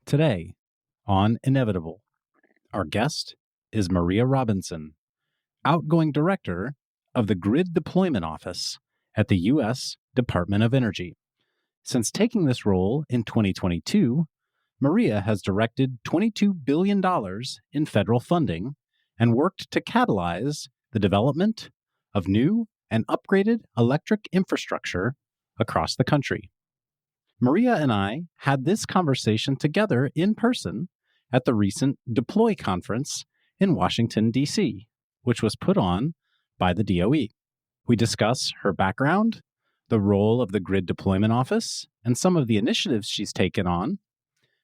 Today, on Inevitable, our guest is Maria Robinson, outgoing director of the Grid Deployment Office at the U.S. Department of Energy. Since taking this role in 2022, Maria has directed $22 billion in federal funding and worked to catalyze the development of new and upgraded electric infrastructure across the country. Maria and I had this conversation together in person at the recent Deploy conference in Washington, D.C., which was put on by the DOE. We discuss her background, the role of the Grid Deployment Office, and some of the initiatives she's taken on,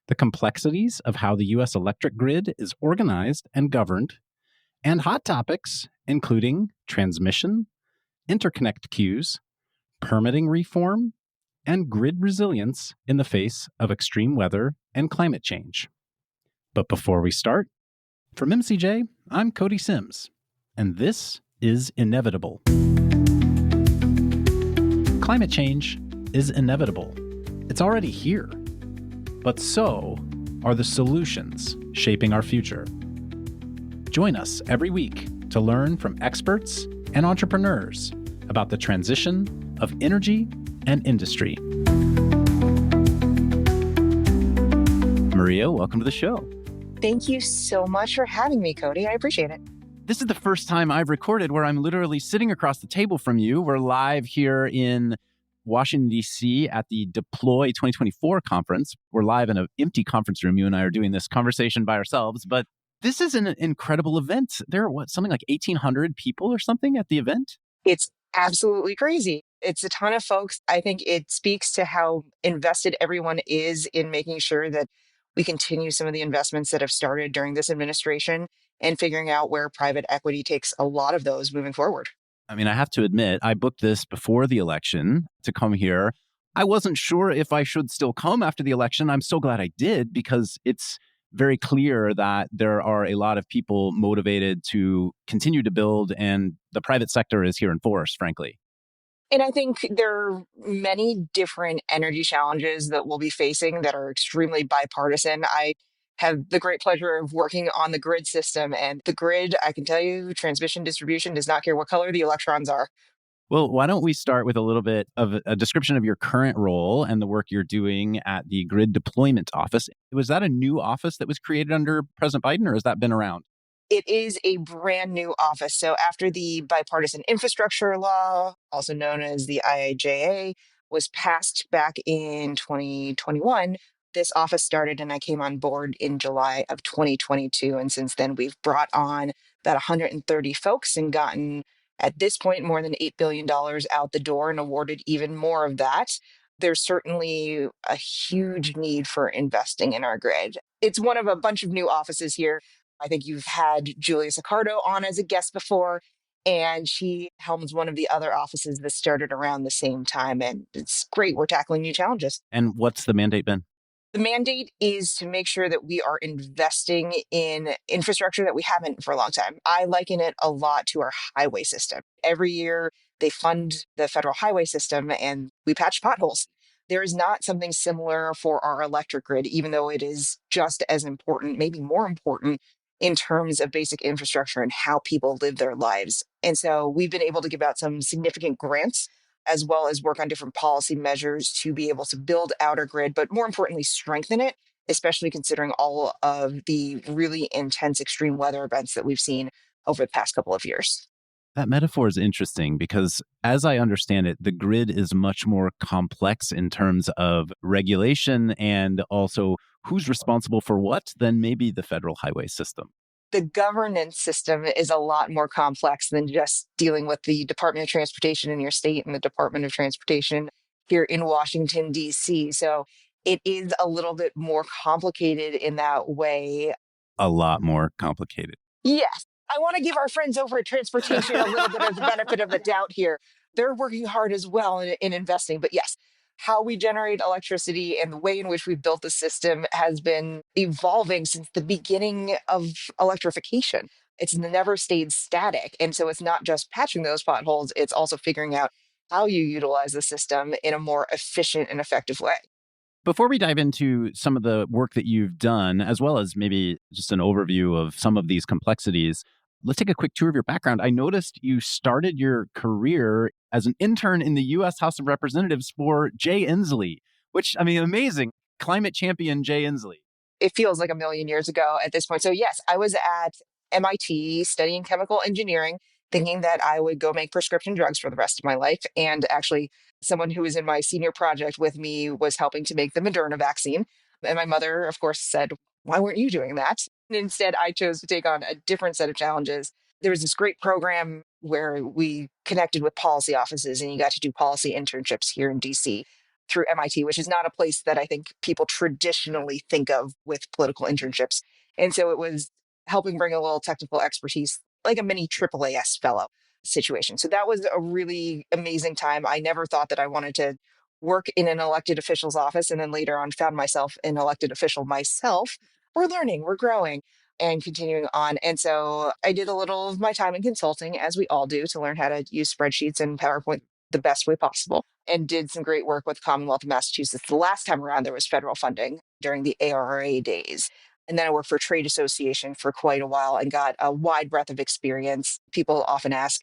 the complexities of how the U.S. electric grid is organized and governed, and hot topics including transmission, interconnect queues, permitting reform, and grid resilience in the face of extreme weather and climate change. But before we start, from MCJ, I'm Cody Sims, and this is Inevitable. Climate change is inevitable. It's already here. But so are the solutions shaping our future. Join us every week to learn from experts and entrepreneurs about the transition of energy and industry. Maria, welcome to the show. Thank you so much for having me, Cody. I appreciate it. This is the first time I've recorded where I'm literally sitting across the table from you. We're live here in Washington, D.C. at the Deploy 2024 conference. We're live in an empty conference room. You and I are doing this conversation by ourselves, but this is an incredible event. There are something like 1,800 people or something at the event? It's absolutely crazy. It's a ton of folks. I think it speaks to how invested everyone is in making sure that we continue some of the investments that have started during this administration and figuring out where private equity takes a lot of those moving forward. I mean, I have to admit, I booked this before the election to come here. I wasn't sure if I should still come after the election. I'm so glad I did because it's very clear that there are a lot of people motivated to continue to build, and the private sector is here in force, frankly. And I think there are many different energy challenges that we'll be facing that are extremely bipartisan. I have the great pleasure of working on the grid system, and the grid, I can tell you, transmission distribution does not care what color the electrons are. Well, why don't we start with a little bit of a description of your current role and the work you're doing at the Grid Deployment Office. Was that a new office that was created under President Biden, or has that been around? It is a brand new office. So after the bipartisan infrastructure law, also known as the IIJA, was passed back in 2021, this office started and I came on board in July of 2022. And since then, we've brought on about 130 folks and gotten, at this point, more than $8 billion out the door and awarded even more of that. There's certainly a huge need for investing in our grid. It's one of a bunch of new offices here. I think you've had Julia Sicardo on as a guest before, and she helms one of the other offices that started around the same time. And it's great. We're tackling new challenges. And what's the mandate been? The mandate is to make sure that we are investing in infrastructure that we haven't for a long time. I liken it a lot to our highway system. Every year, they fund the federal highway system and we patch potholes. There is not something similar for our electric grid, even though it is just as important, maybe more important in terms of basic infrastructure and how people live their lives. And so we've been able to give out some significant grants as well as work on different policy measures to be able to build out our grid, but more importantly, strengthen it, especially considering all of the really intense extreme weather events that we've seen over the past couple of years. That metaphor is interesting because, as I understand it, the grid is much more complex in terms of regulation and also who's responsible for what than maybe the federal highway system. The governance system is a lot more complex than just dealing with the Department of Transportation in your state and the Department of Transportation here in Washington, D.C. So it is a little bit more complicated in that way. A lot more complicated. Yes. I want to give our friends over at transportation a little bit of the benefit of the doubt here. They're working hard as well in investing. But yes, how we generate electricity and the way in which we built the system has been evolving since the beginning of electrification. It's never stayed static. And so it's not just patching those potholes, it's also figuring out how you utilize the system in a more efficient and effective way. Before we dive into some of the work that you've done, as well as maybe just an overview of some of these complexities, let's take a quick tour of your background. I noticed you started your career as an intern in the U.S. House of Representatives for Jay Inslee, which, I mean, amazing. Climate champion Jay Inslee. It feels like a million years ago at this point. So, yes, I was at MIT studying chemical engineering, thinking that I would go make prescription drugs for the rest of my life. And actually, someone who was in my senior project with me was helping to make the Moderna vaccine. And my mother, of course, said, "Why weren't you doing that?" And instead, I chose to take on a different set of challenges. There was this great program where we connected with policy offices, and you got to do policy internships here in DC through MIT, which is not a place that I think people traditionally think of with political internships. And so it was helping bring a little technical expertise, like a mini AAAS fellow situation. So that was a really amazing time. I never thought that I wanted to work in an elected official's office, and then later on found myself an elected official myself. We're learning, we're growing and continuing on. And so I did a little of my time in consulting, as we all do, to learn how to use spreadsheets and PowerPoint the best way possible, and did some great work with Commonwealth of Massachusetts. The last time around, there was federal funding during the ARRA days. And then I worked for a trade association for quite a while and got a wide breadth of experience. People often ask,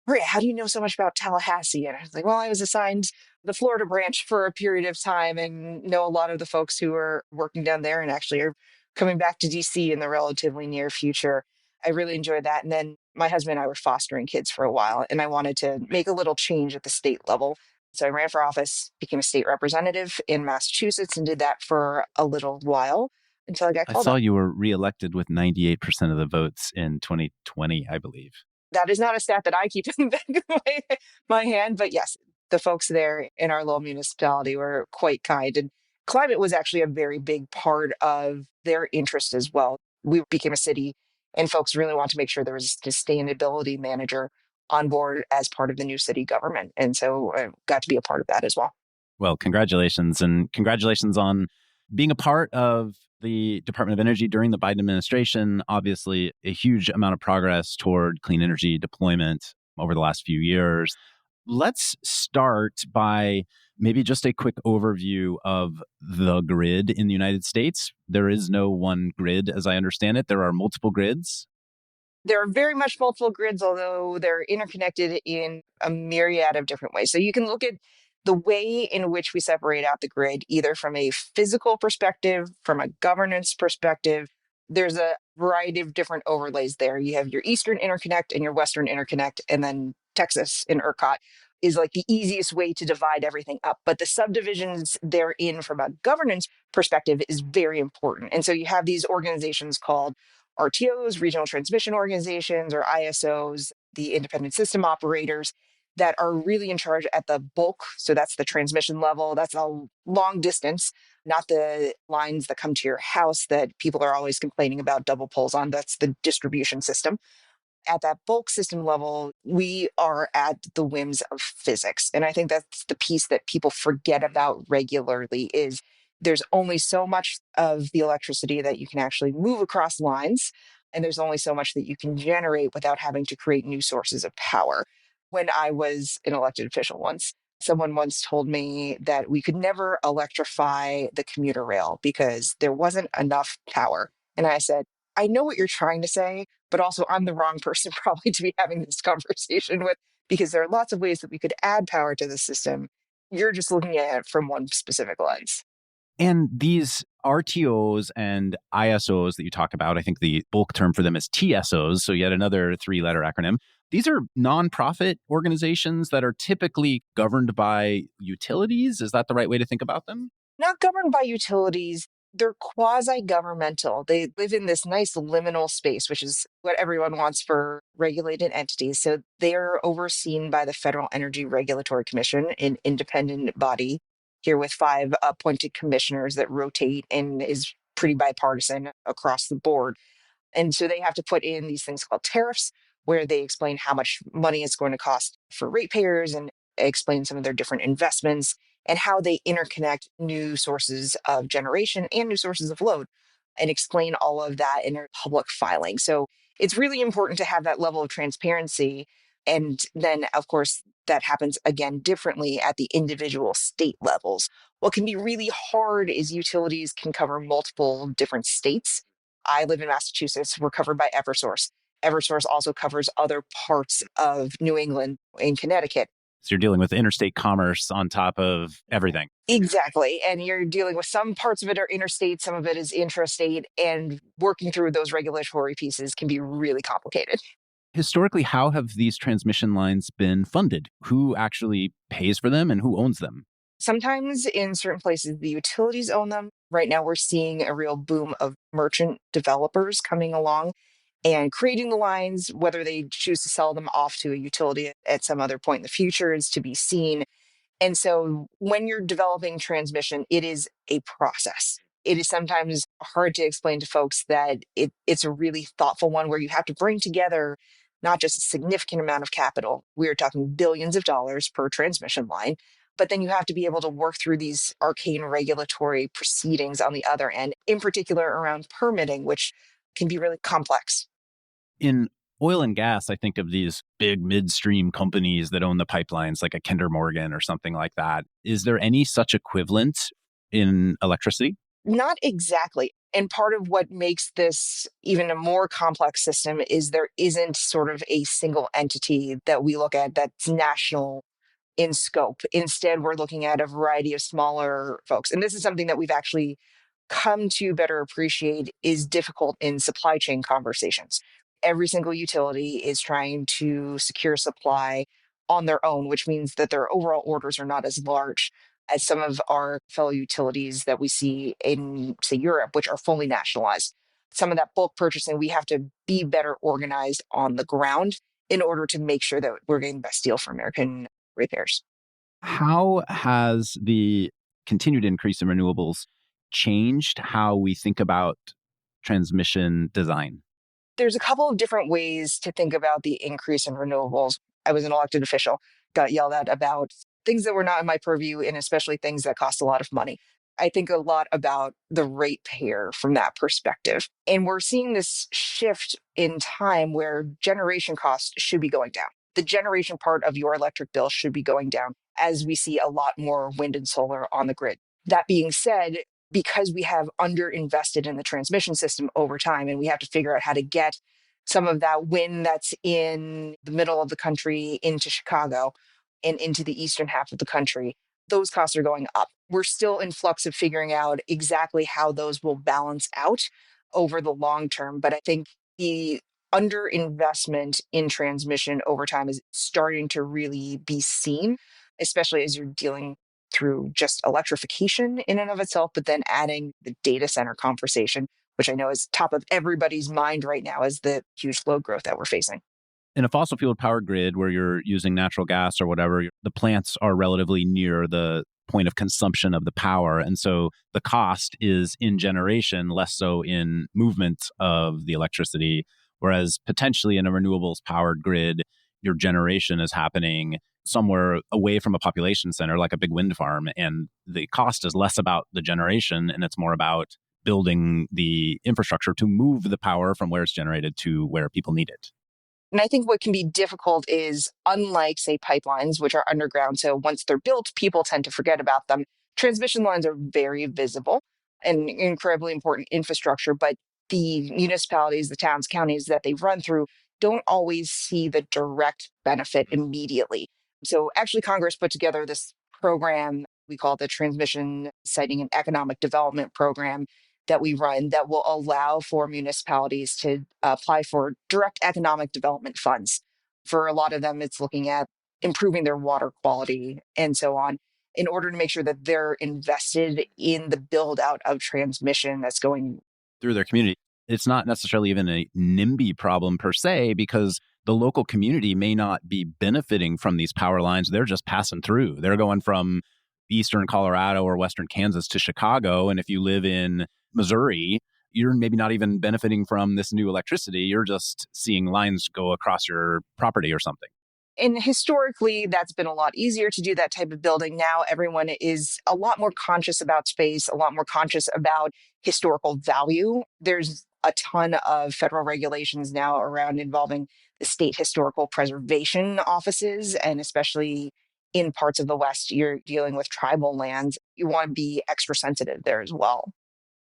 "Maria, how do you know so much about Tallahassee?" And I was like, well, I was assigned the Florida branch for a period of time and know a lot of the folks who are working down there and actually are coming back to DC in the relatively near future. I really enjoyed that. And then my husband and I were fostering kids for a while, and I wanted to make a little change at the state level. So I ran for office, became a state representative in Massachusetts, and did that for a little while until I got I called saw up. you were reelected with 98% of the votes in 2020, I believe. That is not a stat that I keep in the back of my hand, but yes, the folks there in our little municipality were quite kind. And climate was actually a very big part of their interest as well. We became a city, and folks really want to make sure there was a sustainability manager on board as part of the new city government. And so I got to be a part of that as well. Well, congratulations. And congratulations on being a part of the Department of Energy during the Biden administration. Obviously, a huge amount of progress toward clean energy deployment over the last few years. Let's start by maybe just a quick overview of the grid in the United States. There is no one grid, as I understand it. There are multiple grids. There are very much multiple grids, although they're interconnected in a myriad of different ways. So you can look at the way in which we separate out the grid, either from a physical perspective, from a governance perspective. There's a variety of different overlays there. You have your Eastern Interconnect and your Western Interconnect, and then Texas in ERCOT is like the easiest way to divide everything up. But the subdivisions therein from a governance perspective is very important. And so you have these organizations called RTOs, regional transmission organizations, or ISOs, the independent system operators that are really in charge at the bulk. So that's the transmission level. That's a long distance, not the lines that come to your house that people are always complaining about double poles on. That's the distribution system. At that bulk system level, we are at the whims of physics. And I think that's the piece that people forget about regularly is there's only so much of the electricity that you can actually move across lines. And there's only so much that you can generate without having to create new sources of power. When I was an elected official once, someone once told me that we could never electrify the commuter rail because there wasn't enough power. And I said, I know what you're trying to say, but also I'm the wrong person probably to be having this conversation with because there are lots of ways that we could add power to the system. You're just looking at it from one specific lens. And these RTOs and ISOs that you talk about, I think the bulk term for them is TSOs, so yet another three-letter acronym. These are nonprofit organizations that are typically governed by utilities. Is that the right way to think about them? Not governed by utilities. They're quasi governmental. They live in this nice liminal space, which is what everyone wants for regulated entities. So they are overseen by the Federal Energy Regulatory Commission, an independent body here with five appointed commissioners that rotate and is pretty bipartisan across the board. And so they have to put in these things called tariffs, where they explain how much money it's going to cost for ratepayers and explain some of their different investments and how they interconnect new sources of generation and new sources of load and explain all of that in a public filing. So it's really important to have that level of transparency And then, of course, that happens again differently at the individual state levels. What can be really hard is utilities can cover multiple different states. I live in Massachusetts. We're covered by Eversource. Eversource also covers other parts of New England and Connecticut. So you're dealing with interstate commerce on top of everything. Exactly. And you're dealing with some parts of it are interstate, some of it is intrastate, and working through those regulatory pieces can be really complicated. Historically, how have these transmission lines been funded? Who actually pays for them and who owns them? Sometimes in certain places, the utilities own them. Right now, we're seeing a real boom of merchant developers coming along and creating the lines. Whether they choose to sell them off to a utility at some other point in the future is to be seen. And so when you're developing transmission, it is a process. It is sometimes hard to explain to folks that it's a really thoughtful one where you have to bring together not just a significant amount of capital. We are talking billions of dollars per transmission line, but then you have to be able to work through these arcane regulatory proceedings on the other end, in particular around permitting, which can be really complex. In oil and gas, I think of these big midstream companies that own the pipelines, like a Kinder Morgan or something like that. Is there any such equivalent in electricity? Not exactly. And part of what makes this even a more complex system is there isn't sort of a single entity that we look at that's national in scope. Instead, we're looking at a variety of smaller folks. And this is something that we've actually come to better appreciate is difficult in supply chain conversations. Every single utility is trying to secure supply on their own, which means that their overall orders are not as large as some of our fellow utilities that we see in, say, Europe, which are fully nationalized. Some of that bulk purchasing, we have to be better organized on the ground in order to make sure that we're getting the best deal for American ratepayers. How has the continued increase in renewables changed how we think about transmission design? There's a couple of different ways to think about the increase in renewables. I was an elected official, got yelled at about things that were not in my purview, and especially things that cost a lot of money. I think a lot about the ratepayer from that perspective. And we're seeing this shift in time where generation costs should be going down. The generation part of your electric bill should be going down as we see a lot more wind and solar on the grid. That being said, because we have underinvested in the transmission system over time and we have to figure out how to get some of that wind that's in the middle of the country into Chicago and into the eastern half of the country, those costs are going up. We're still in flux of figuring out exactly how those will balance out over the long term. But I think the underinvestment in transmission over time is starting to really be seen, especially as you're dealing through just electrification in and of itself, but then adding the data center conversation, which I know is top of everybody's mind right now as the huge load growth that we're facing. In a fossil fuel power grid where you're using natural gas or whatever, the plants are relatively near the point of consumption of the power. And so the cost is in generation, less so in movement of the electricity. Whereas potentially in a renewables powered grid, your generation is happening somewhere away from a population center, like a big wind farm. And the cost is less about the generation and it's more about building the infrastructure to move the power from where it's generated to where people need it. And I think what can be difficult is, unlike, say, pipelines, which are underground, so once they're built, people tend to forget about them. Transmission lines are very visible and incredibly important infrastructure, but the municipalities, the towns, counties that they run through don't always see the direct benefit immediately. So actually, Congress put together this program we call the Transmission Siting and Economic Development Program that we run that will allow for municipalities to apply for direct economic development funds. For a lot of them, it's looking at improving their water quality and so on in order to make sure that they're invested in the build out of transmission that's going Through their community. It's not necessarily even a NIMBY problem per se, because the local community may not be benefiting from these power lines. They're just passing through. They're going from eastern Colorado or western Kansas to Chicago. And if you live in Missouri, you're maybe not even benefiting from this new electricity. You're just seeing lines go across your property or something. And historically, that's been a lot easier to do that type of building. Now, everyone is a lot more conscious about space, a lot more conscious about historical value. There's a ton of federal regulations now around involving state historical preservation offices, and especially in parts of the West, you're dealing with tribal lands. You want to be extra sensitive there as well.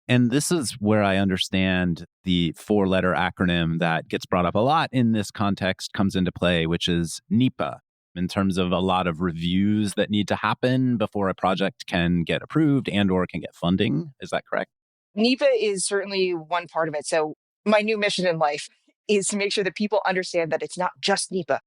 And this is where I understand the four-letter acronym that gets brought up a lot in this context comes into play, which is NEPA, in terms of a lot of reviews that need to happen before a project can get approved and or can get funding. Is that correct? NEPA is certainly one part of it. So my new mission in life is to make sure that people understand that it's not just NEPA.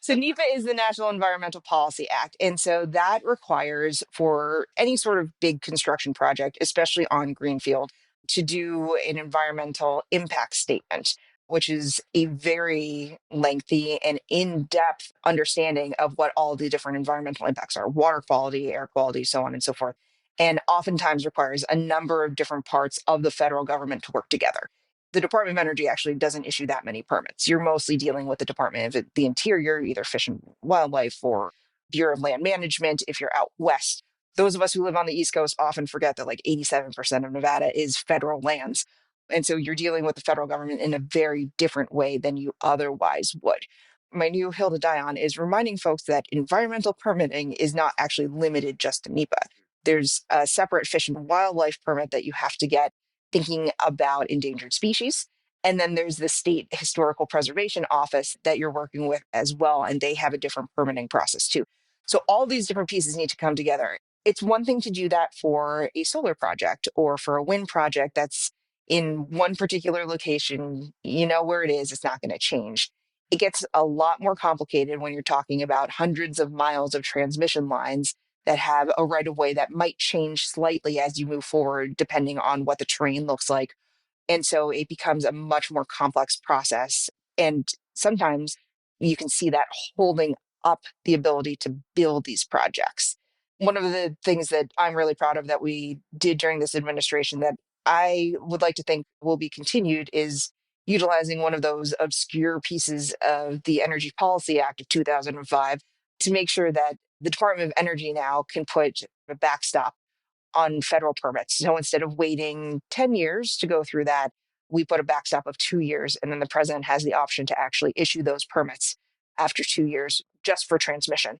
So NEPA is the National Environmental Policy Act. And so that requires for any sort of big construction project, especially on greenfield, to do an environmental impact statement, which is a very lengthy and in-depth understanding of what all the different environmental impacts are: water quality, air quality, so on and so forth. And oftentimes requires a number of different parts of the federal government to work together. The Department of Energy actually doesn't issue that many permits. You're mostly dealing with the Department of the Interior, either Fish and Wildlife or Bureau of Land Management. If you're out west, those of us who live on the East Coast often forget that like 87% of Nevada is federal lands. And so you're dealing with the federal government in a very different way than you otherwise would. My new hill to die on is reminding folks that environmental permitting is not actually limited just to NEPA. There's a separate fish and wildlife permit that you have to get thinking about endangered species. And then there's the State Historical Preservation Office that you're working with as well. And they have a different permitting process too. So all these different pieces need to come together. It's one thing to do that for a solar project or for a wind project that's in one particular location. You know where it is, it's not going to change. It gets a lot more complicated when you're talking about hundreds of miles of transmission lines that have a right of way that might change slightly as you move forward, depending on what the terrain looks like. And so it becomes a much more complex process. And sometimes you can see that holding up the ability to build these projects. One of the things that I'm really proud of that we did during this administration that I would like to think will be continued is utilizing one of those obscure pieces of the Energy Policy Act of 2005 to make sure that the Department of Energy now can put a backstop on federal permits. So instead of waiting 10 years to go through that, we put a backstop of 2 years. And then the president has the option to actually issue those permits after 2 years just for transmission.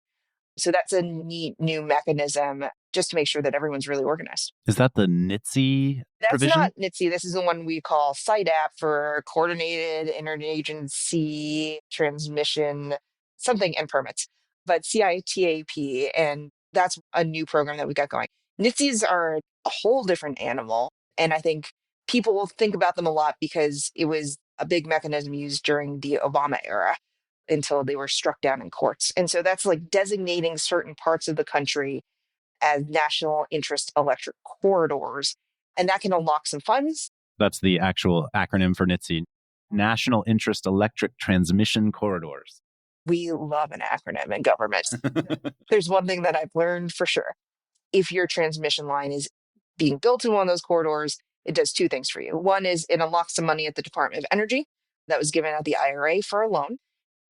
So that's a neat new mechanism just to make sure that everyone's really organized. Is that the NITSE That's provision? not NITSE. This is the one we call CITAP for Coordinated Interagency Transmission, something and permits, but CITAP. And that's a new program that we got going. NITSEs are a whole different animal. And I think people will think about them a lot because it was a big mechanism used during the Obama era until they were struck down in courts. And so that's like designating certain parts of the country as national interest electric corridors. And that can unlock some funds. That's the actual acronym for NITSE, National Interest Electric Transmission Corridors. We love an acronym in government. There's one thing that I've learned for sure. If your transmission line is being built in one of those corridors, it does two things for you. One is it unlocks some money at the Department of Energy that was given at the IRA for a loan.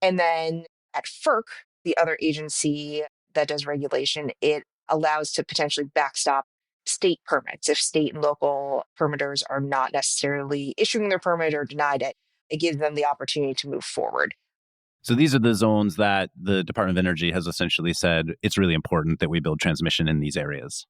And then at FERC, the other agency that does regulation, it allows to potentially backstop state permits. If state and local permitters are not necessarily issuing their permit or denied it, it gives them the opportunity to move forward. So these are the zones that the Department of Energy has essentially said it's really important that we build transmission in these areas.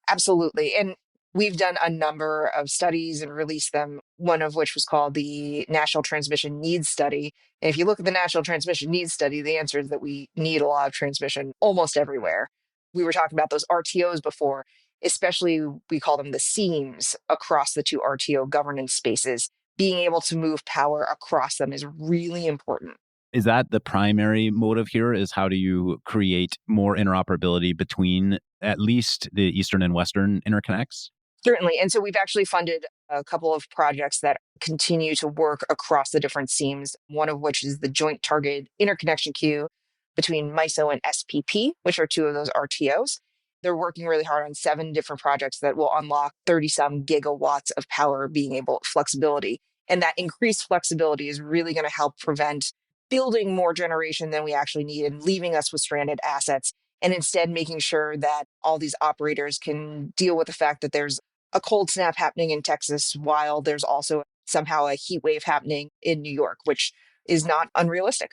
Absolutely. And we've done a number of studies and released them, one of which was called the National Transmission Needs Study. And if you look at the National Transmission Needs Study, the answer is that we need a lot of transmission almost everywhere. We were talking about those RTOs before, especially we call them the seams across the two RTO governance spaces. Being able to move power across them is really important. Is that the primary motive here? Is how do you create more interoperability between at least the Eastern and Western interconnects? Certainly. And so we've actually funded a couple of projects that continue to work across the different seams, one of which is the Joint Target Interconnection Queue between MISO and SPP, which are two of those RTOs. They're working really hard on 7 different projects that will unlock 30 some gigawatts of power being able flexibility. And that increased flexibility is really going to help prevent building more generation than we actually need and leaving us with stranded assets. And instead making sure that all these operators can deal with the fact that there's a cold snap happening in Texas while there's also somehow a heat wave happening in New York, which is not unrealistic.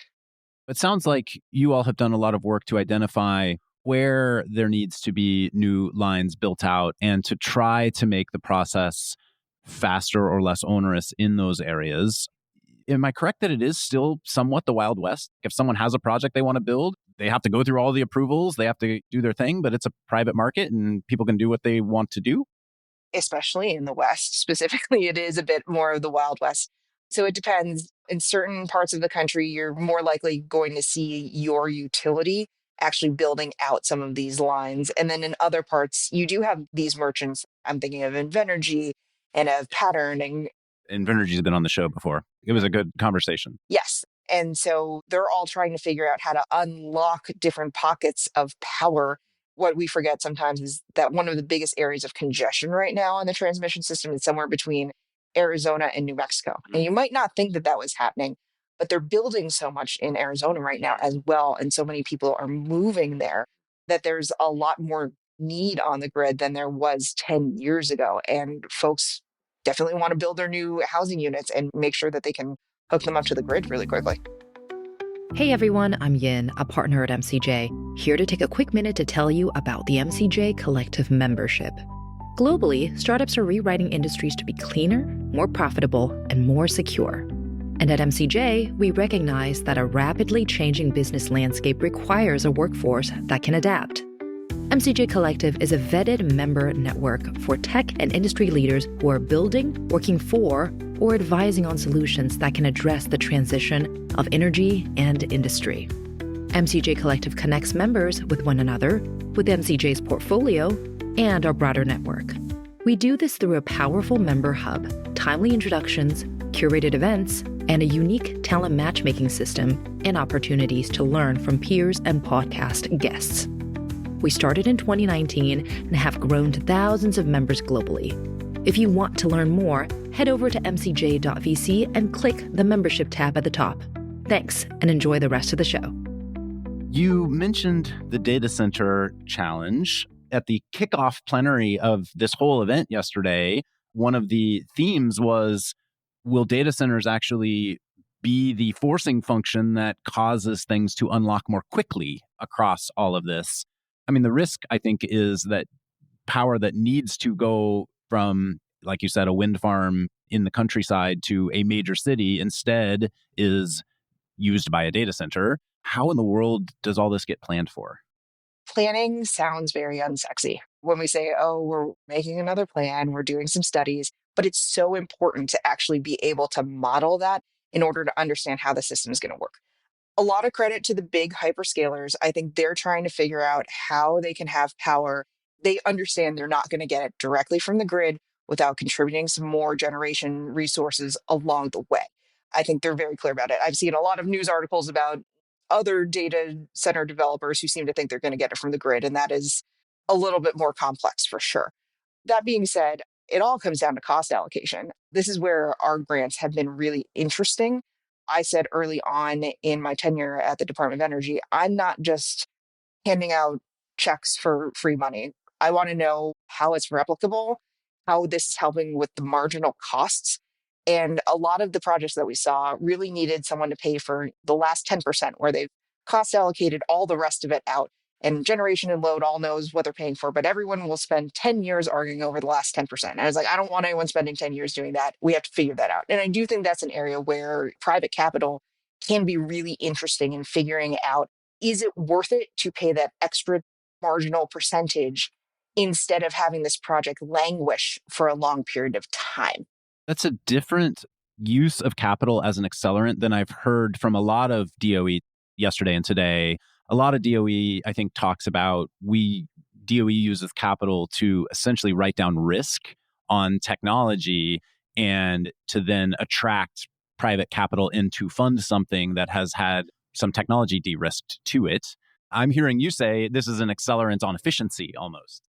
It sounds like you all have done a lot of work to identify where there needs to be new lines built out and to try to make the process faster or less onerous in those areas. Am I correct that it is still somewhat the Wild West? If someone has a project they want to build, they have to go through all the approvals, they have to do their thing, but it's a private market and people can do what they want to do? Especially in the West. Specifically, it is a bit more of the Wild West. So it depends. In certain parts of the country, you're more likely going to see your utility actually building out some of these lines. And then in other parts, you do have these merchants. I'm thinking of Invenergy and of Pattern and Invenergy's been on the show before. It was a good conversation. yes. And so they're all trying to figure out how to unlock different pockets of power. What we forget sometimes is that one of the biggest areas of congestion right now on the transmission system is somewhere between Arizona and New Mexico. And you might not think that that was happening, but they're building so much in Arizona right now as well. And so many people are moving there that there's a lot more need on the grid than there was 10 years ago. And folks definitely want to build their new housing units and make sure that they can hook them up to the grid really quickly. Hey everyone, I'm Yin, a partner at MCJ, here to take a quick minute to tell you about the MCJ Collective membership. Globally, startups are rewriting industries to be cleaner, more profitable, and more secure. And at MCJ, we recognize that a rapidly changing business landscape requires a workforce that can adapt. MCJ Collective is a vetted member network for tech and industry leaders who are building, working for, or advising on solutions that can address the transition of energy and industry. MCJ Collective connects members with one another, with MCJ's portfolio, and our broader network. We do this through a powerful member hub, timely introductions, curated events, and a unique talent matchmaking system and opportunities to learn from peers and podcast guests. We started in 2019 and have grown to thousands of members globally. If you want to learn more, head over to mcj.vc and click the membership tab at the top. Thanks, and enjoy the rest of the show. You mentioned the data center challenge. At the kickoff plenary of this whole event yesterday, one of the themes was, will data centers actually be the forcing function that causes things to unlock more quickly across all of this? I mean, the risk, I think, is that power that needs to go from, like you said, a wind farm in the countryside to a major city instead is used by a data center. How in the world does all this get planned for? Planning sounds very unsexy when we say, oh, we're making another plan, we're doing some studies, but it's so important to actually be able to model that in order to understand how the system is going to work. A lot of credit to the big hyperscalers. I think they're trying to figure out how they can have power. They understand they're not going to get it directly from the grid without contributing some more generation resources along the way. I think they're very clear about it. I've seen a lot of news articles about other data center developers who seem to think they're going to get it from the grid, and that is a little bit more complex for sure. That being said, it all comes down to cost allocation. This is where our grants have been really interesting. I said early on in my tenure at the Department of Energy, I'm not just handing out checks for free money. I want to know how it's replicable, how this is helping with the marginal costs. And a lot of the projects that we saw really needed someone to pay for the last 10%, where they've cost allocated all the rest of it out. And generation and load all knows what they're paying for, but everyone will spend 10 years arguing over the last 10%. And I was like, I don't want anyone spending 10 years doing that. We have to figure that out. And I do think that's an area where private capital can be really interesting in figuring out, is it worth it to pay that extra marginal percentage instead of having this project languish for a long period of time? That's a different use of capital as an accelerant than I've heard from a lot of DOE yesterday and today. A lot of DOE, I think, talks about DOE uses capital to essentially write down risk on technology and to then attract private capital in to fund something that has had some technology de-risked to it. I'm hearing you say this is an accelerant on efficiency almost.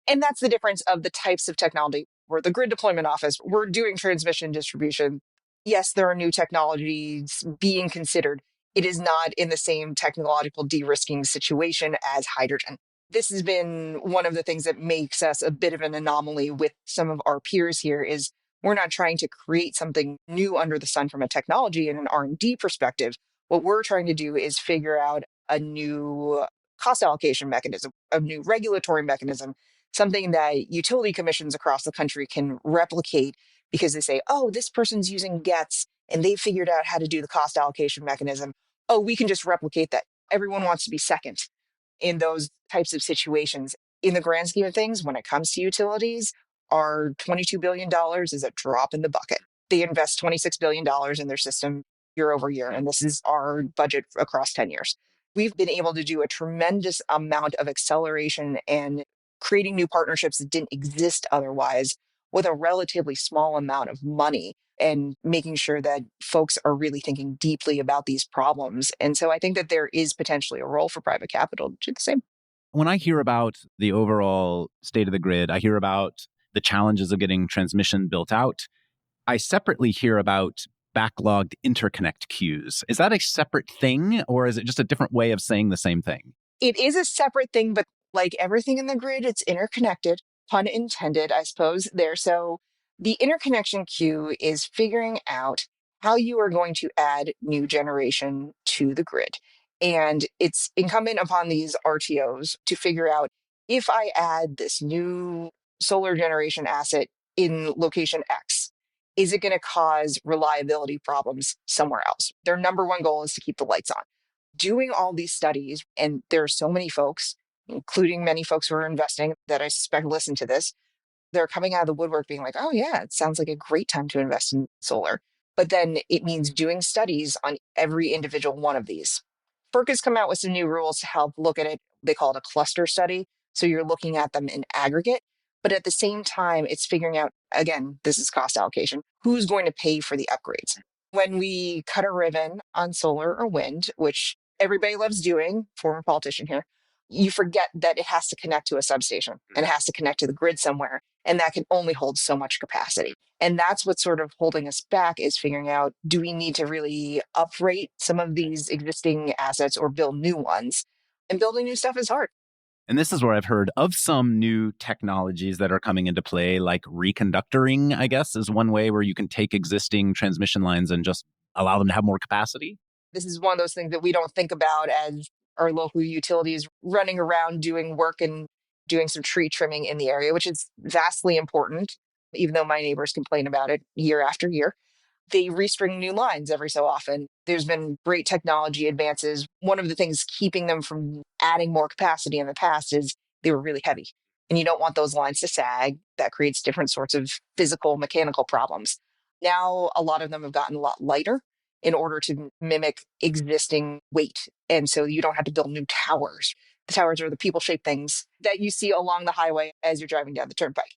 And that's the difference of the types of technology. We're the grid deployment office. We're doing transmission distribution. Yes, there are new technologies being considered. It is not in the same technological de-risking situation as hydrogen. This has been one of the things that makes us a bit of an anomaly with some of our peers here is We're not trying to create something new under the sun from a technology and an R&D perspective. What we're trying to do is figure out a new cost allocation mechanism, a new regulatory mechanism, something that utility commissions across the country can replicate because they say, oh, this person's using GETS and they figured out how to do the cost allocation mechanism. Oh, we can just replicate that. Everyone wants to be second in those types of situations. In the grand scheme of things, when it comes to utilities, our $22 billion is a drop in the bucket. They invest $26 billion in their system year over year, and this is our budget across 10 years. We've been able to do a tremendous amount of acceleration and creating new partnerships that didn't exist otherwise with a relatively small amount of money and making sure that folks are really thinking deeply about these problems. And so I think that there is potentially a role for private capital to do the same. When I hear about the overall state of the grid, I hear about the challenges of getting transmission built out. I separately hear about backlogged interconnect queues. Is that a separate thing, or is it just a different way of saying the same thing? It is a separate thing, but like everything in the grid, it's interconnected, pun intended, I suppose, there. So the interconnection queue is figuring out how you are going to add new generation to the grid. And it's incumbent upon these RTOs to figure out if I add this new solar generation asset in location X, is it going to cause reliability problems somewhere else? Their number one goal is to keep the lights on. Doing all these studies, and there are so many folks, including many folks who are investing that I suspect listen to this, they're coming out of the woodwork being like, oh, yeah, it sounds like a great time to invest in solar. But then it means doing studies on every individual one of these. FERC has come out with some new rules to help look at it. They call it a cluster study. So you're looking at them in aggregate. But at the same time, it's figuring out, again, this is cost allocation, who's going to pay for the upgrades. When we cut a ribbon on solar or wind, which everybody loves doing, former politician here, you forget that it has to connect to a substation and it has to connect to the grid somewhere. And that can only hold so much capacity. And that's what's sort of holding us back is figuring out, do we need to really uprate some of these existing assets or build new ones? And building new stuff is hard. And this is where I've heard of some new technologies that are coming into play, like reconductoring, I guess, is one way where you can take existing transmission lines and just allow them to have more capacity. This is one of those things that we don't think about as our local utilities running around doing work and doing some tree trimming in the area, which is vastly important, even though my neighbors complain about it year after year. They restring new lines every so often. There's been great technology advances. One of the things keeping them from adding more capacity in the past is they were really heavy. And you don't want those lines to sag. That creates different sorts of physical, mechanical problems. Now, a lot of them have gotten a lot lighter in order to mimic existing weight. And so you don't have to build new towers. The towers are the people shaped things that you see along the highway as you're driving down the turnpike.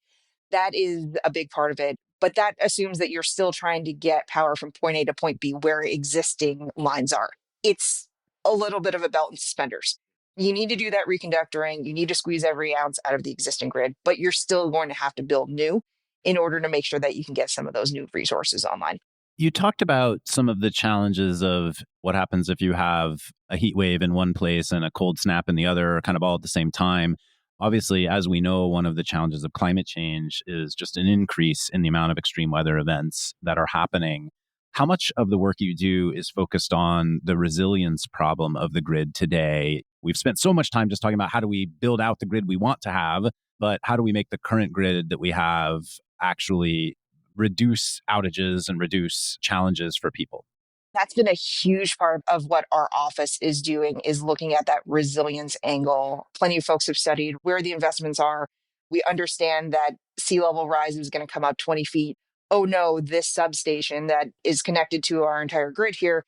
That is a big part of it. But that assumes that you're still trying to get power from point A to point B where existing lines are. It's a little bit of a belt and suspenders. You need to do that reconductoring. You need to squeeze every ounce out of the existing grid, but you're still going to have to build new in order to make sure that you can get some of those new resources online. You talked about some of the challenges of what happens if you have a heat wave in one place and a cold snap in the other, kind of all at the same time. Obviously, as we know, one of the challenges of climate change is just an increase in the amount of extreme weather events that are happening. How much of the work you do is focused on the resilience problem of the grid today? We've spent so much time just talking about how do we build out the grid we want to have, but how do we make the current grid that we have actually reduce outages and reduce challenges for people? That's been a huge part of what our office is doing is looking at that resilience angle. Plenty of folks have studied where the investments are. We understand that sea level rise is going to come up 20 feet. Oh no, this substation that is connected to our entire grid here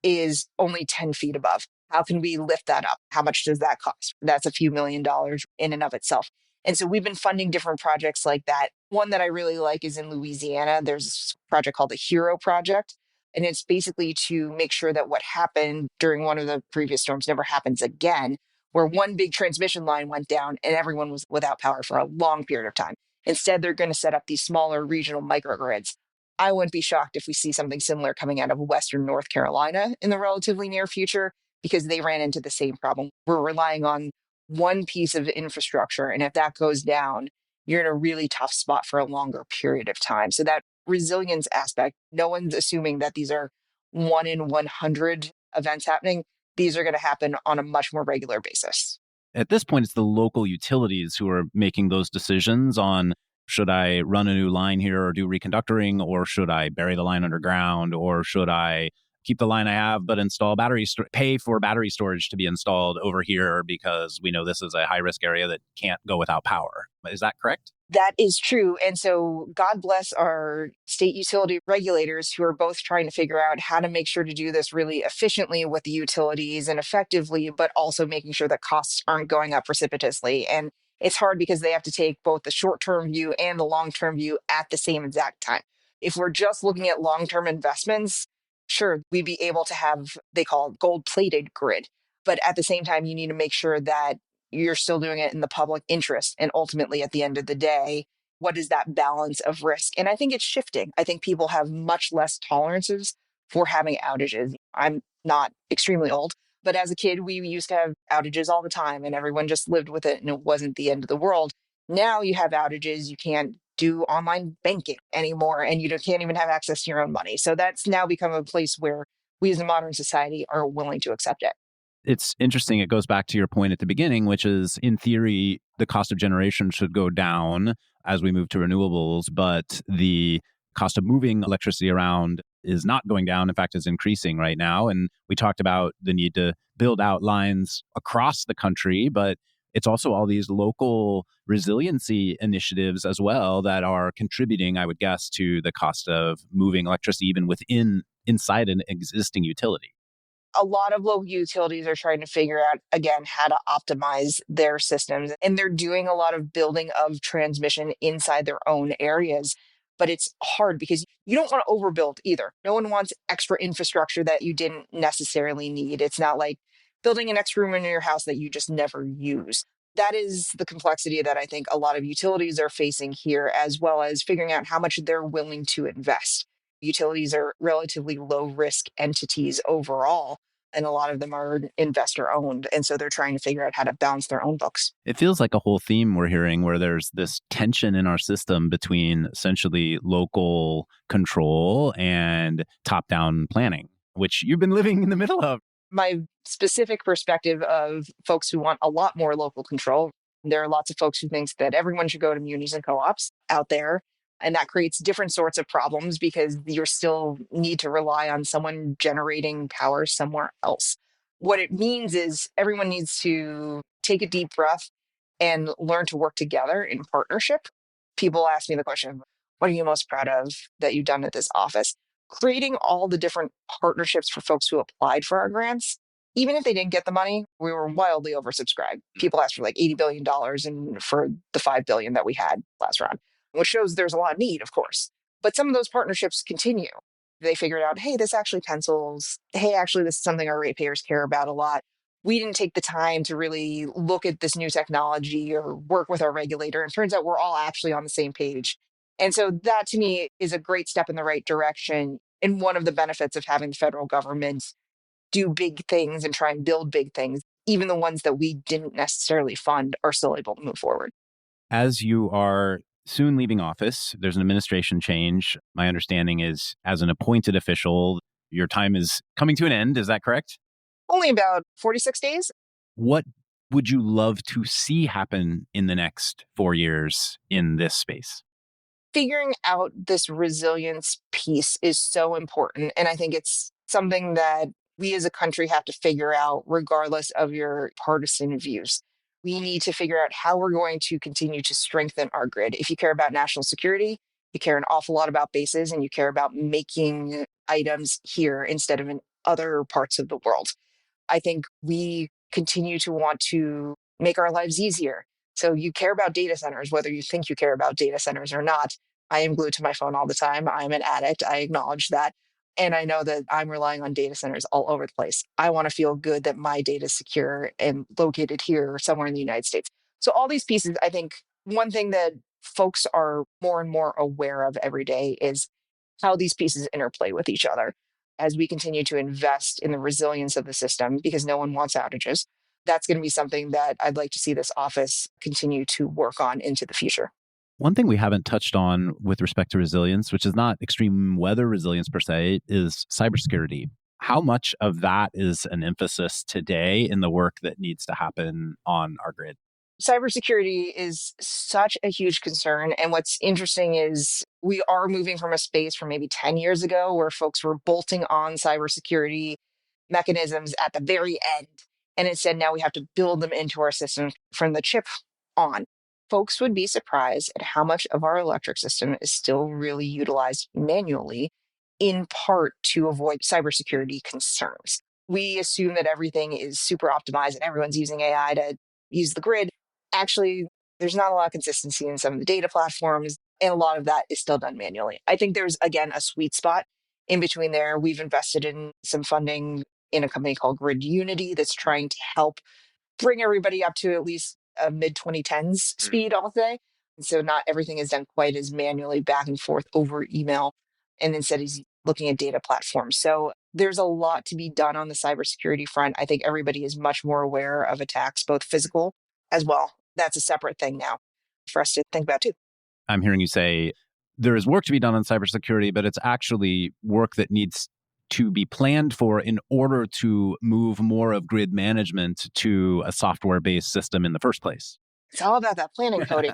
is only 10 feet above. How can we lift that up? How much does that cost? That's a few $1,000,000 in and of itself. And so we've been funding different projects like that. One that I really like is in Louisiana. There's a project called the Hero Project. And it's basically to make sure that what happened during one of the previous storms never happens again, where one big transmission line went down and everyone was without power for a long period of time. Instead, they're going to set up these smaller regional microgrids. I wouldn't be shocked if we see something similar coming out of Western North Carolina in the relatively near future, because they ran into the same problem. We're relying on one piece of infrastructure. And if that goes down, you're in a really tough spot for a longer period of time. So that resilience aspect, no one's assuming that these are 1 in 100 events happening. These are going to happen on a much more regular basis. At this point, it's the local utilities who are making those decisions on, should I run a new line here or do reconductoring, or should I bury the line underground, or should I keep the line I have but install pay for battery storage to be installed over here because we know this is a high risk area that can't go without power. Is that correct? That is true. And so God bless our state utility regulators who are both trying to figure out how to make sure to do this really efficiently with the utilities and effectively, but also making sure that costs aren't going up precipitously. And it's hard because they have to take both the short-term view and the long-term view at the same exact time. If we're just looking at long-term investments, sure, we'd be able to have, they call it gold-plated grid. But at the same time, you need to make sure that you're still doing it in the public interest. And ultimately, at the end of the day, what is that balance of risk? And I think it's shifting. I think people have much less tolerances for having outages. I'm not extremely old, but as a kid, we used to have outages all the time and everyone just lived with it and it wasn't the end of the world. Now you have outages, you can't do online banking anymore and you can't even have access to your own money. So that's now become a place where we as a modern society are willing to accept it. It's interesting. It goes back to your point at the beginning, which is, in theory, the cost of generation should go down as we move to renewables, but the cost of moving electricity around is not going down. In fact, it's increasing right now. And we talked about the need to build out lines across the country, but it's also all these local resiliency initiatives as well that are contributing, I would guess, to the cost of moving electricity even inside an existing utility. A lot of local utilities are trying to figure out, again, how to optimize their systems. And they're doing a lot of building of transmission inside their own areas. But it's hard because you don't want to overbuild either. No one wants extra infrastructure that you didn't necessarily need. It's not like building an extra room in your house that you just never use. That is the complexity that I think a lot of utilities are facing here, as well as figuring out how much they're willing to invest. Utilities are relatively low risk entities overall, and a lot of them are investor owned. And so they're trying to figure out how to balance their own books. It feels like a whole theme we're hearing where there's this tension in our system between essentially local control and top down planning, which you've been living in the middle of. My specific perspective of folks who want a lot more local control, there are lots of folks who think that everyone should go to munis and co-ops out there. And that creates different sorts of problems because you still need to rely on someone generating power somewhere else. What it means is everyone needs to take a deep breath and learn to work together in partnership. People ask me the question, what are you most proud of that you've done at this office? Creating all the different partnerships for folks who applied for our grants. Even if they didn't get the money, we were wildly oversubscribed. People asked for like $80 billion and for the $5 billion that we had last round, which shows there's a lot of need, of course. But some of those partnerships continue. They figured out, hey, this actually pencils. Hey, actually, this is something our ratepayers care about a lot. We didn't take the time to really look at this new technology or work with our regulator. And it turns out we're all actually on the same page. And so that to me is a great step in the right direction. And one of the benefits of having the federal government do big things and try and build big things, even the ones that we didn't necessarily fund are still able to move forward. As you are soon leaving office, there's an administration change. My understanding is, as an appointed official, your time is coming to an end. Is that correct? Only about 46 days. What would you love to see happen in the next 4 years in this space? Figuring out this resilience piece is so important. And I think it's something that we as a country have to figure out regardless of your partisan views. We need to figure out how we're going to continue to strengthen our grid. If you care about national security, you care an awful lot about bases and you care about making items here instead of in other parts of the world. I think we continue to want to make our lives easier. So you care about data centers, whether you think you care about data centers or not. I am glued to my phone all the time. I'm an addict. I acknowledge that. And I know that I'm relying on data centers all over the place. I want to feel good that my data is secure and located here or somewhere in the United States. So all these pieces, I think one thing that folks are more and more aware of every day is how these pieces interplay with each other. As we continue to invest in the resilience of the system, because no one wants outages, that's going to be something that I'd like to see this office continue to work on into the future. One thing we haven't touched on with respect to resilience, which is not extreme weather resilience per se, is cybersecurity. How much of that is an emphasis today in the work that needs to happen on our grid? Cybersecurity is such a huge concern. And what's interesting is we are moving from a space from maybe 10 years ago where folks were bolting on cybersecurity mechanisms at the very end. And instead, now we have to build them into our system from the chip on. Folks would be surprised at how much of our electric system is still really utilized manually, in part to avoid cybersecurity concerns. We assume that everything is super optimized and everyone's using AI to use the grid. Actually, there's not a lot of consistency in some of the data platforms, and a lot of that is still done manually. I think there's, again, a sweet spot in between there. We've invested in some funding in a company called Grid Unity that's trying to help bring everybody up to at least a mid 2010s speed, I'll say. And so not everything is done quite as manually back and forth over email. And instead he's looking at data platforms. So there's a lot to be done on the cybersecurity front. I think everybody is much more aware of attacks, both physical as well. That's a separate thing now for us to think about too. I'm hearing you say there is work to be done on cybersecurity, but it's actually work that needs to be planned for in order to move more of grid management to a software-based system in the first place. It's all about that planning, Cody.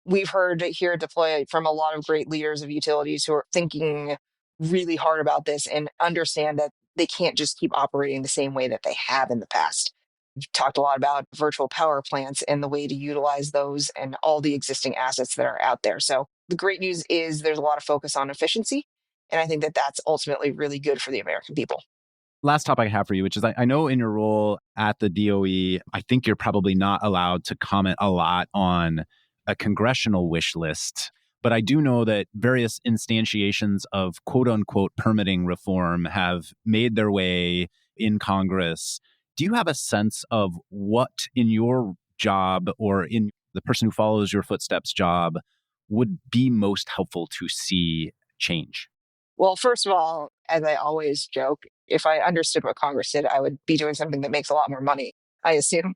We've heard here deploy from a lot of great leaders of utilities who are thinking really hard about this and understand that they can't just keep operating the same way that they have in the past. We've talked a lot about virtual power plants and the way to utilize those and all the existing assets that are out there. So the great news is there's a lot of focus on efficiency. And I think that that's ultimately really good for the American people. Last topic I have for you, which is I know in your role at the DOE, I think you're probably not allowed to comment a lot on a congressional wish list. But I do know that various instantiations of quote unquote permitting reform have made their way in Congress. Do you have a sense of what in your job or in the person who follows your footsteps job would be most helpful to see change? Well, first of all, as I always joke, if I understood what Congress did, I would be doing something that makes a lot more money, I assume.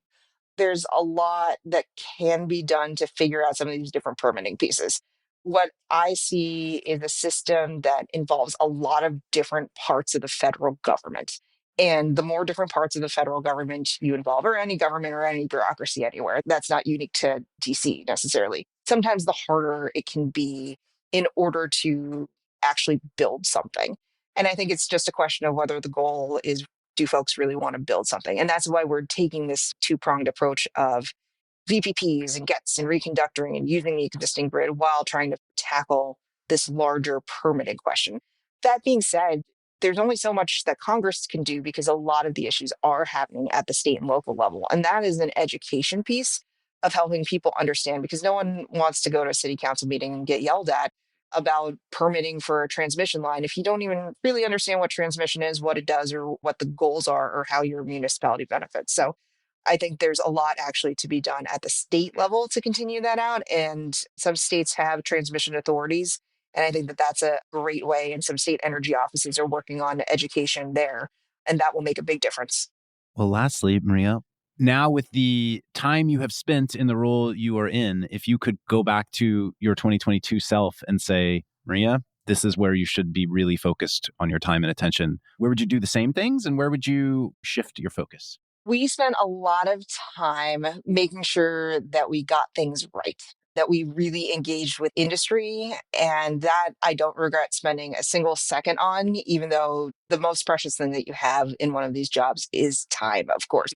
There's a lot that can be done to figure out some of these different permitting pieces. What I see is a system that involves a lot of different parts of the federal government. And the more different parts of the federal government you involve, or any government or any bureaucracy anywhere, that's not unique to DC necessarily. Sometimes the harder it can be in order to actually build something. And I think it's just a question of whether the goal is, do folks really want to build something? And that's why we're taking this two-pronged approach of VPPs and gets and reconductoring and using the existing grid while trying to tackle this larger permitting question. That being said, there's only so much that Congress can do because a lot of the issues are happening at the state and local level. And that is an education piece of helping people understand, because no one wants to go to a city council meeting and get yelled at about permitting for a transmission line if you don't even really understand what transmission is, what it does, or what the goals are, or how your municipality benefits. So I think there's a lot actually to be done at the state level to continue that out. And some states have transmission authorities. And I think that that's a great way. And some state energy offices are working on education there. And that will make a big difference. Well, lastly, Maria, now with the time you have spent in the role you are in, if you could go back to your 2022 self and say, Maria, this is where you should be really focused on your time and attention, where would you do the same things and where would you shift your focus? We spent a lot of time making sure that we got things right, that we really engaged with industry. And that I don't regret spending a single second on, even though the most precious thing that you have in one of these jobs is time, of course.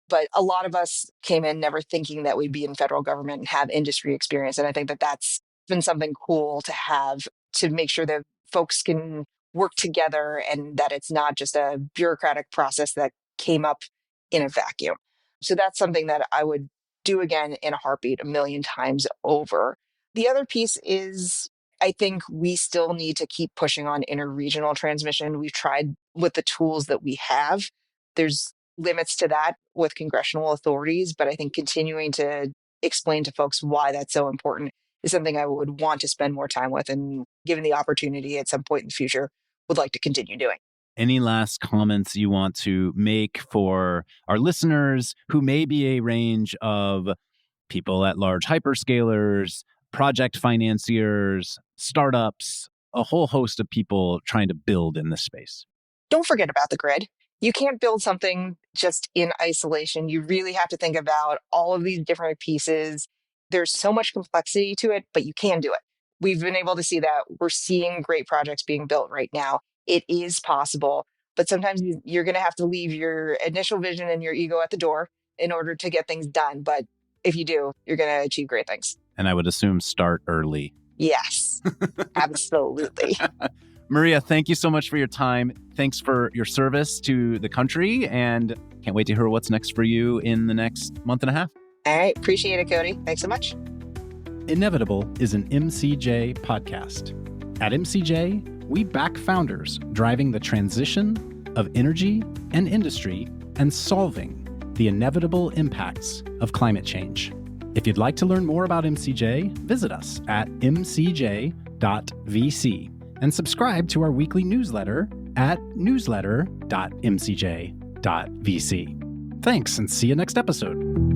But a lot of us came in never thinking that we'd be in federal government and have industry experience. And I think that that's been something cool to have, to make sure that folks can work together and that it's not just a bureaucratic process that came up in a vacuum. So that's something that I would do again in a heartbeat, a million times over. The other piece is, I think we still need to keep pushing on interregional transmission. We've tried with the tools that we have. There's limits to that with congressional authorities, but I think continuing to explain to folks why that's so important is something I would want to spend more time with, and given the opportunity at some point in the future, would like to continue doing. Any last comments you want to make for our listeners who may be a range of people at large hyperscalers, project financiers, startups, a whole host of people trying to build in this space. Don't forget about the grid. You can't build something just in isolation. You really have to think about all of these different pieces. There's so much complexity to it, but you can do it. We've been able to see that. We're seeing great projects being built right now. It is possible, but sometimes you're going to have to leave your initial vision and your ego at the door in order to get things done. But if you do, you're going to achieve great things. And I would assume start early. Yes, absolutely. Maria, thank you so much for your time. Thanks for your service to the country, and can't wait to hear what's next for you in the next month and a half. All right. Appreciate it, Cody. Thanks so much. Inevitable is an MCJ podcast. At MCJ, we back founders driving the transition of energy and industry and solving the inevitable impacts of climate change. If you'd like to learn more about MCJ, visit us at mcj.vc and subscribe to our weekly newsletter at newsletter.mcj.vc. Thanks, and see you next episode.